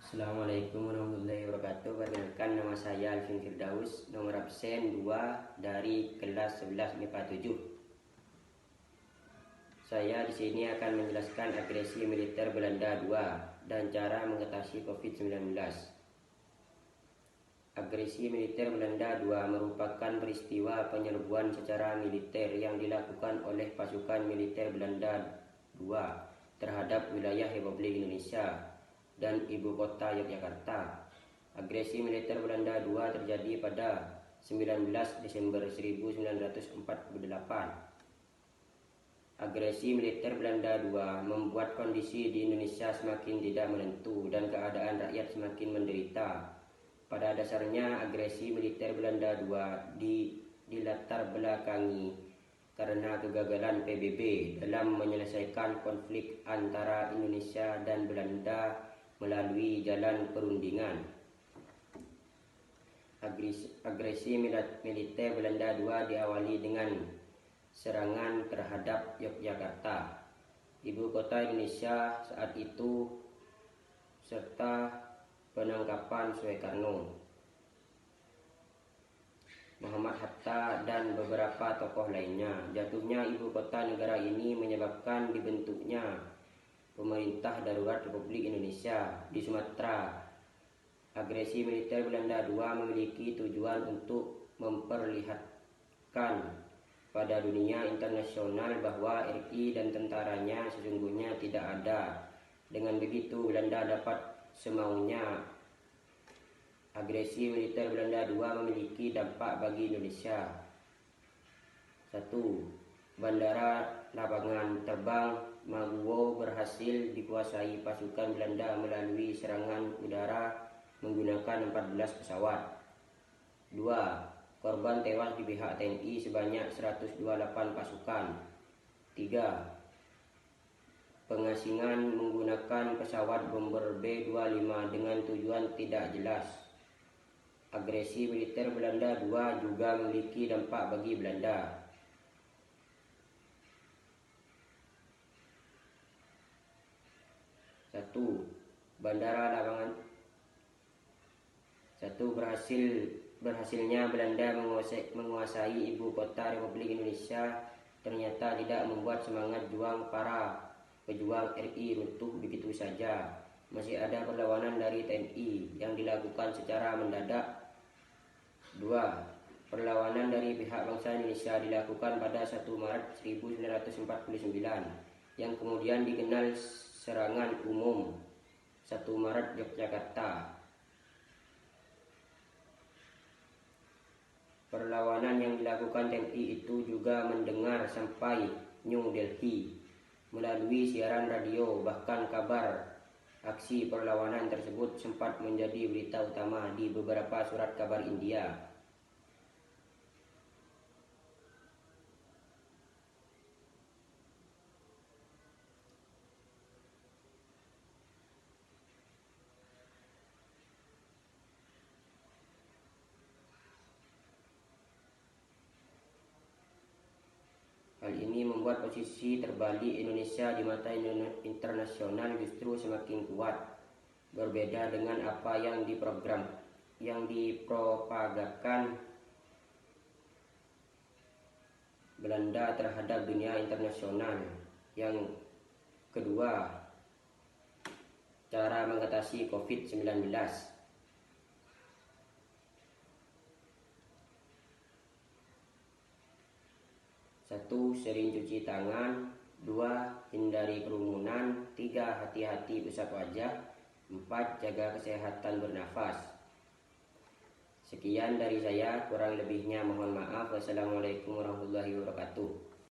Assalamualaikum warahmatullahi wabarakatuh. Perkenalkan, nama saya Alvin Firdaus, nomor absen 2 dari kelas 11 MIPA 7. Saya di sini akan menjelaskan agresi militer Belanda 2 dan cara mengatasi COVID-19. Agresi militer Belanda 2 merupakan peristiwa penyerbuan secara militer yang dilakukan oleh pasukan militer Belanda 2 terhadap wilayah Republik Indonesia dan ibu kota Yogyakarta. Agresi militer Belanda 2 terjadi pada 19 Desember 1948. Agresi militer Belanda 2 membuat kondisi di Indonesia semakin tidak menentu dan keadaan rakyat semakin menderita. Pada dasarnya, agresi militer Belanda 2 dilatar belakangi karena kegagalan PBB dalam menyelesaikan konflik antara Indonesia dan Belanda melalui jalan perundingan. Agresi militer Belanda 2 diawali dengan serangan terhadap Yogyakarta, ibu kota Indonesia saat itu, serta penangkapan Soekarno, Muhammad Hatta, dan beberapa tokoh lainnya. Jatuhnya ibu kota negara ini menyebabkan dibentuknya Pemerintah Darurat Republik Indonesia di Sumatera. Agresi militer Belanda 2 memiliki tujuan untuk memperlihatkan pada dunia internasional bahwa RI dan tentaranya sesungguhnya tidak ada. Dengan begitu, Belanda dapat semaunya. Agresi militer Belanda 2 memiliki dampak bagi Indonesia. 1. Bandara lapangan terbang Maguwo berhasil dikuasai pasukan Belanda melalui serangan udara menggunakan 14 pesawat. 2. Korban tewas di pihak TNI sebanyak 128 pasukan. 3. Pengasingan menggunakan pesawat bomber B-25 dengan tujuan tidak jelas. Agresi militer Belanda 2 juga memiliki dampak bagi Belanda. 1. Berhasilnya Belanda menguasai ibu kota Republik Indonesia ternyata tidak membuat semangat juang para pejuang RI runtuh begitu saja. Masih ada perlawanan dari TNI yang dilakukan secara mendadak. 2. Perlawanan dari pihak bangsa Indonesia dilakukan pada 1 Maret 1949 yang kemudian dikenal serangan umum 1 Maret Yogyakarta. Perlawanan yang dilakukan TNI itu juga mendengar sampai New Delhi melalui siaran radio. Bahkan kabar aksi perlawanan tersebut sempat menjadi berita utama di beberapa surat kabar India. Hal ini membuat posisi terbalik Indonesia di mata internasional justru semakin kuat, berbeda dengan apa yang dipropagakan Belanda terhadap dunia internasional. Yang kedua, cara mengatasi COVID-19. 1. Sering cuci tangan. 2. Hindari kerumunan. 3. Hati-hati usap wajah. 4. Jaga kesehatan bernafas. Sekian dari saya, kurang lebihnya mohon maaf. Wassalamualaikum warahmatullahi wabarakatuh.